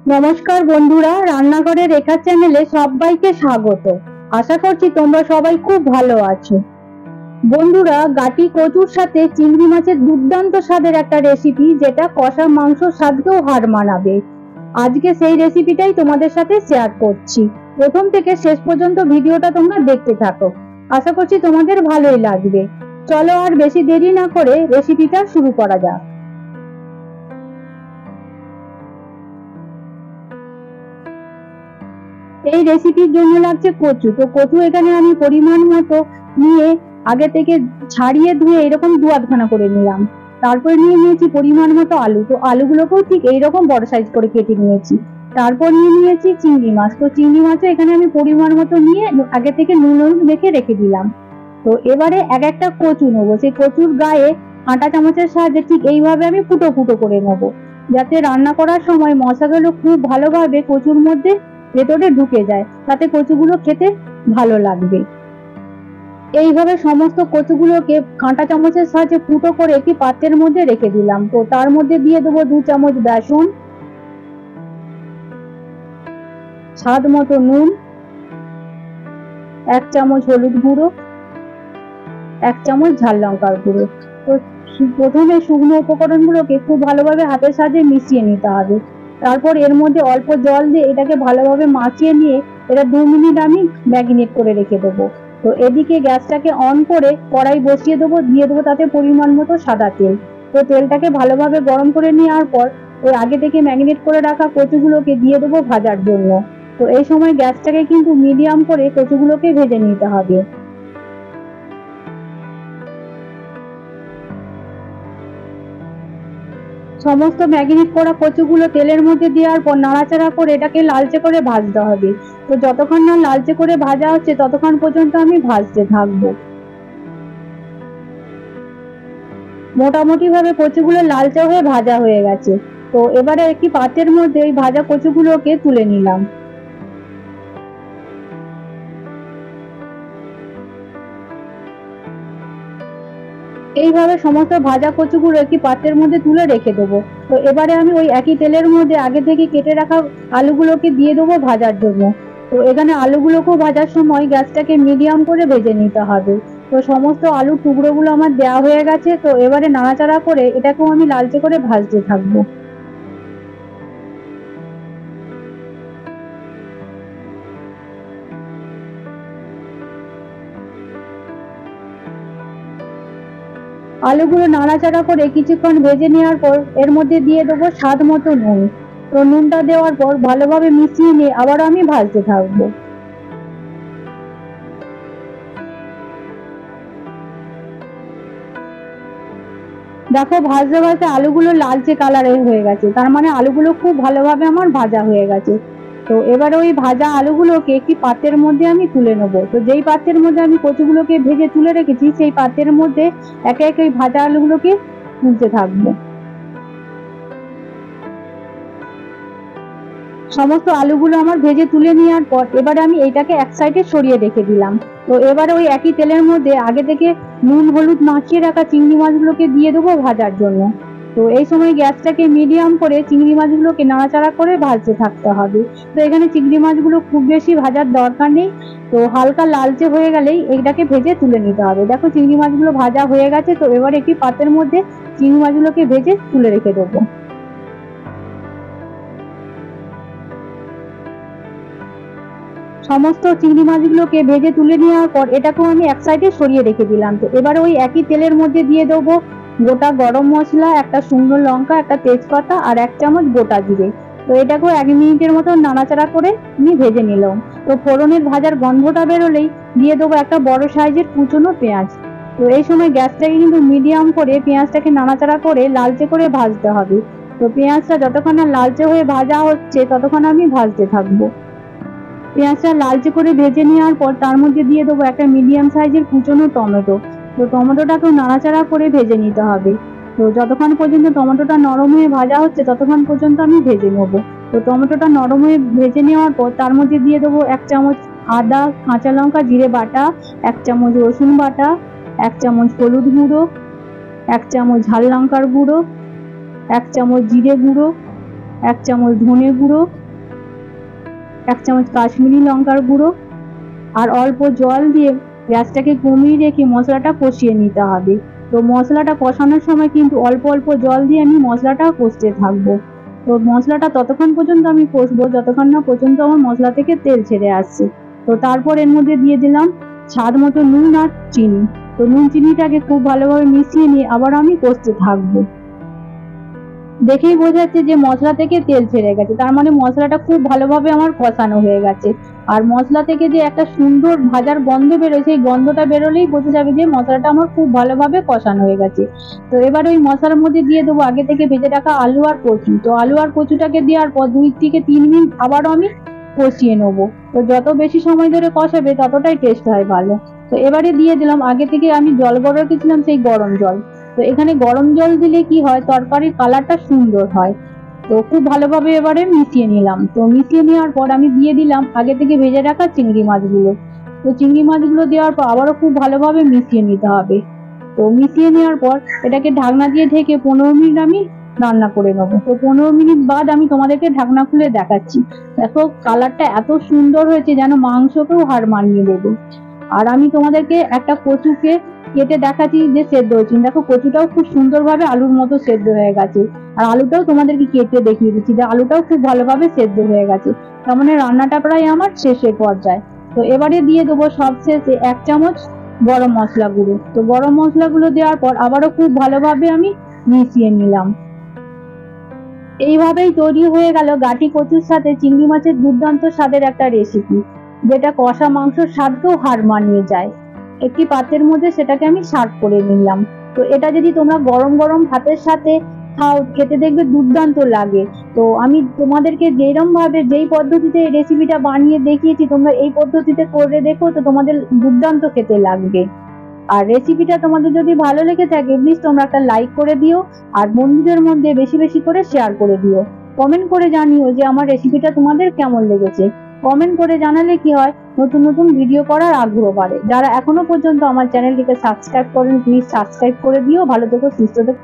নমস্কার বন্ধুরা, রান্নাঘরে রেখা চ্যানেলে সবাইকে স্বাগত। আশা করছি তোমরা সবাই খুব ভালো আছো। বন্ধুরা, গাটি কচুর সাথে চিংড়ি মাছের দুর্দান্ত স্বাদের একটা রেসিপি, যেটা কষা মাংস স্বাদকেও হার মানাবে। আজকে সেই রেসিপিটাই তোমাদের সাথে শেয়ার করছি। প্রথম থেকে শেষ পর্যন্ত ভিডিওটা তোমরা দেখতে থাকো, আশা করছি তোমাদের ভালোই লাগবে। চলো আর বেশি দেরি না করে রেসিপিটা শুরু করা যাক। এই রেসিপির জন্য লাগছে কচু। তো কচু এখানে আমি পরিমাণ মতো নিয়ে আগে থেকে ছাড়িয়ে ধুয়ে এরকম দু আধখানা করে নিলাম। তারপর নিয়ে নিয়েছি পরিমাণ মতো আলু। তো আলুগুলোকেও ঠিক এইরকম বড় সাইজ করে কেটে নিয়েছি। তারপর নিয়ে নিয়েছি চিংড়ি মাছ। তো চিংড়ি মাছও এখানে আমি পরিমাণ মতো নিয়ে আগে থেকে নুন হলুদ মেখে রেখে দিলাম। তো এবারে এক একটা কচু নেবো। সেই কচুর গায়ে কাঁটা চামচের সাহায্যে ঠিক এইভাবে আমি ফুটো ফুটো করে নেবো, যাতে রান্না করার সময় মশলাগুলো খুব ভালোভাবে কচুর মধ্যে ভেতরে ঢুকে যায়, তাতে কচুগুলো খেতে ভালো লাগবে। এইভাবে সমস্ত কচুগুলোকে কাঁটা চামচের সাহায্যে ফুটো করে একটি পাত্রের মধ্যে রেখে দিলাম। তো তার মধ্যে দিয়ে দেবো 2 চামচ বেসন, স্বাদ মতো নুন, 1 চামচ হলুদ গুঁড়ো, 1 চামচ ঝাল লঙ্কার গুঁড়ো। তো প্রথমে শুকনো উপকরণগুলোকে খুব ভালোভাবে হাতের সাহায্যে মিশিয়ে নিতে হবে। তারপর এর মধ্যে অল্প জল দিয়ে এটাকে ভালোভাবে মাখিয়ে নিয়ে এটা 2 মিনিট আমি ম্যারিনেট করে রেখে দেবো। তো এদিকে গ্যাসটাকে অন করে কড়াই বসিয়ে দেবো, দিয়ে দেবো তাতে পরিমাণ মতো সাদা তেল। তো তেলটাকে ভালোভাবে গরম করে নেওয়ার পর ওই আগে থেকে ম্যারিনেট করে রাখা কচুগুলোকে দিয়ে দেবো ভাজার জন্য। তো এই সময় গ্যাসটাকে কিন্তু মিডিয়াম করে কচুগুলোকে ভেজে নিতে হবে। সমস্ত ম্যারিনেট করা কচুগুলো তেলের মধ্যে দেওয়ার পর নাড়াচাড়া করে এটাকে লালচে করে ভাজতে হবে। তো যতক্ষণ না লালচে করে ভাজা হচ্ছে ততক্ষণ পর্যন্ত আমি ভাজতে থাকবো। মোটামুটি ভাবে কচুগুলো লালচে হয়ে ভাজা হয়ে গেছে। তো এবারে একটি পাত্রের মধ্যে এই ভাজা কচুগুলোকে তুলে নিলাম। এইভাবে সমস্ত ভাজা কচুগুলো একটি পাত্রের মধ্যে তুলে রেখে দেবো। তো এবারে আমি ওই একই তেলের মধ্যে আগে থেকে কেটে রাখা আলুগুলোকে দিয়ে দেবো ভাজার জন্য। তো এখানে আলুগুলোকেও ভাজার সময় গ্যাসটাকে মিডিয়াম করে ভেজে নিতে হবে। তো সমস্ত আলুর টুকরোগুলো আমার দেওয়া হয়ে গেছে। তো এবারে নাড়াচাড়া করে এটাকেও আমি লালচে করে ভাজতে থাকবো। আলুগুলো নাড়াচাড়া করে কিছুক্ষণ ভেজে নেওয়ার পর এর মধ্যে দিয়ে দেবো স্বাদ মতো নুন। তো নুনটা দেওয়ার পর ভালোভাবে মিশিয়ে নিয়ে আবার আমি ভাজতে থাকবো। দেখো, ভাজতে ভাজতে আলুগুলো লালচে কালারের হয়ে গেছে, তার মানে আলুগুলো খুব ভালোভাবে আমার ভাজা হয়ে গেছে। তো এবার ওই ভাজা আলুগুলোকে একটি পাত্রের মধ্যে আমি তুলে নেবো। তো যেই পাত্রের মধ্যে আমি কচুগুলোকে ভেজে তুলে রেখেছি সেই পাত্রের মধ্যে একে একে ওই ভাজা আলুগুলোকে তুলতে থাকবো। সমস্ত আলুগুলো আমার ভেজে তুলে নেওয়ার পর এবারে আমি এইটাকে এক সাইডে সরিয়ে রেখে দিলাম। তো এবারে ওই একই তেলের মধ্যে আগে থেকে নুন হলুদ মাখিয়ে রাখা চিংড়ি মাছগুলোকে দিয়ে দেবো ভাজার জন্য। তো এই সময় গ্যাসটাকে মিডিয়াম করে চিংড়ি মাছগুলোকে নাড়াচাড়া করে ভাজতে থাকতে হবে। তো এখানে চিংড়ি মাছগুলো খুব বেশি ভাজার দরকার নেই। তো হালকা লালচে হয়ে গেলেই এইটাকে ভেজে তুলে নিতে হবে। দেখো, চিংড়ি মাছগুলো ভাজা হয়ে গেছে। তো এবার একটি পাত্রের মধ্যে চিংড়ি মাছগুলোকে ভেজে তুলে রেখে দেবো। সমস্ত চিংড়ি মাছগুলোকে ভেজে তুলে নেওয়ার পর এটাকেও আমি এক সাইডে সরিয়ে রেখে দিলাম। তো এবারে ওই একই তেলের মধ্যে দিয়ে দেবো গোটা গরম মশলা, একটা শুকনো লঙ্কা, একটা তেজপাতা আর 1 চামচ গোটা জিরে। তো এটাকেও 1 মিনিটের মতো নাড়াচাড়া করে আমি ভেজে নিলাম। তো ফোড়নের ভাজার গন্ধটা বেরোলেই দিয়ে দেবো একটা বড় সাইজের কুচনো পেঁয়াজ। তো এই সময় গ্যাসটাকে কিন্তু মিডিয়াম করে পেঁয়াজটাকে নাড়াচাড়া করে লালচে করে ভাজতে হবে। তো পেঁয়াজটা যতক্ষণ না লালচে হয়ে ভাজা হচ্ছে ততক্ষণ আমি ভাজতে থাকবো। পেঁয়াজটা লালচে করে ভেজে নেওয়ার পর তার মধ্যে দিয়ে দেবো একটা মিডিয়াম সাইজের কুচনো টমেটো। তো টমেটোটাকেও নাড়াচাড়া করে ভেজে নিতে হবে। তো যতক্ষণ পর্যন্ত টমেটোটা নরম হয়ে ভাজা হচ্ছে ততক্ষণ পর্যন্ত আমি ভেজে নেবো। তো টমেটোটা নরম হয়ে ভেজে নেওয়ার পর তার মধ্যে দিয়ে দেবো 1 চামচ আদা, কাঁচা লঙ্কা, জিরে বাটা, 1 চামচ রসুন বাটা, 1 চামচ হলুদ গুঁড়ো, 1 চামচ ঝাল লঙ্কার গুঁড়ো, 1 চামচ জিরে গুঁড়ো, 1 চামচ ধনে গুঁড়ো, 1 চামচ কাশ্মীরি লঙ্কার গুঁড়ো, আর অল্প জল দিয়ে গ্যাসটাকে কমিয়ে রেখে মশলাটা কষিয়ে নিতে হবে। তো মশলাটা কষানোর সময় কিন্তু অল্প অল্প জল দিয়ে আমি মশলাটা কষতে থাকবো। তো মশলাটা ততক্ষণ পর্যন্ত আমি কষবো যতক্ষণ না পর্যন্ত আমার মশলা থেকে তেল ছেড়ে আসছে। তো তারপর এর মধ্যে দিয়ে দিলাম স্বাদ মতো নুন আর চিনি। তো নুন চিনিটাকে খুব ভালোভাবে মিশিয়ে নিয়ে আবার আমি কষতে থাকবো। দেখেই বোঝা যাচ্ছে যে মশলা থেকে তেল ছেড়ে গেছে, তার মানে মশলাটা খুব ভালোভাবে আমার কষানো হয়ে গেছে। আর মশলা থেকে যে একটা সুন্দর ভাজার গন্ধ বেরোয়, সেই গন্ধটা বেরোলেই বোঝা যাবে যে মশলাটা আমার খুব ভালোভাবে কষানো হয়ে গেছে। তো এবার ওই মশলার মধ্যে দিয়ে দেবো আগে থেকে ভেজে রাখা আলু আর কচু। তো আলু আর কচুটাকে দেওয়ার পর 2 থেকে 3 মিনিট আবারও আমি কষিয়ে নেবো। তো যত বেশি সময় ধরে কষাবে ততটাই টেস্ট হয় ভালো। তো এবারে দিয়ে দিলাম আগে থেকে আমি জল গরম রেখেছিলাম সেই গরম জল। তো এখানে গরম জল দিলে কি হয়, তরকারির কালারটা সুন্দর হয়। তো খুব ভালোভাবে এবারে মিশিয়ে নিলাম। তো মিশিয়ে নেওয়ার পর আমি দিয়ে দিলাম আগে থেকে ভেজে রাখা চিংড়ি মাছগুলো। তো চিংড়ি মাছগুলো দেওয়ার পর আবারও খুব ভালোভাবে মিশিয়ে নিতে হবে। তো মিশিয়ে নেওয়ার পর এটাকে ঢাকনা দিয়ে ঢেকে 15 মিনিট আমি রান্না করে নেবো। তো 15 মিনিট বাদ আমি তোমাদেরকে ঢাকনা খুলে দেখাচ্ছি। দেখো কালারটা এত সুন্দর হয়েছে যেন মাংসকেও হার মানিয়ে দেবে। আর আমি তোমাদেরকে একটা কচুকে কেটে দেখাচ্ছি যে সেদ্ধ হয়েছে। দেখো কচুটাও খুব সুন্দরভাবে আলুর মতো সেদ্ধ হয়ে গেছে। আর আলুটাও তোমাদেরকে কেটে দেখিয়ে দিচ্ছি যে আলুটাও খুব ভালোভাবে সেদ্ধ হয়ে গেছে। তার মানে রান্নাটা প্রায় আমার শেষের পর্যায়ে। তো এবারে দিয়ে দেবো সবশেষে 1 চামচ গরম মশলা গুঁড়ো। তো গরম মশলাগুলো দেওয়ার পর আবারও খুব ভালোভাবে আমি মিশিয়ে নিলাম। এইভাবেই তৈরি হয়ে গেল গাটি কচুর সাথে চিংড়ি মাছের দুর্দান্ত স্বাদের একটা রেসিপি, যেটা কষা মাংসের স্বাদকেও হার মানিয়ে যায়। একটি পাত্রের মধ্যে সেটাকে আমি সার্ভ করে নিলাম। তো এটা যদি তোমরা গরম গরম ভাতের সাথে খাও, খেতে দেখবে দুর্দান্ত লাগে। তো আমি তোমাদেরকে যেরকম ভাবে যেই পদ্ধতিতে এই রেসিপিটা বানিয়ে দেখিয়েছি, তোমরা এই পদ্ধতিতে করে দেখো, তো তোমাদের দুর্দান্ত খেতে লাগবে। আর রেসিপিটা তোমাদের যদি ভালো লেগে থাকে প্লিজ তোমরা একটা লাইক করে দিও, আর বন্ধুদের মধ্যে বেশি বেশি করে শেয়ার করে দিও। কমেন্ট করে জানিও যে আমার রেসিপিটা তোমাদের কেমন লেগেছে। কমেন্ট করে জানালে কি হয়, নতুন নতুন ভিডিও করার আগ্রহ বাড়ে। যারা এখনো পর্যন্ত আমার চ্যানেলটিকে সাবস্ক্রাইব করেন প্লিজ সাবস্ক্রাইব করে দিও। ভালো থেকো, সুস্থ থেকো।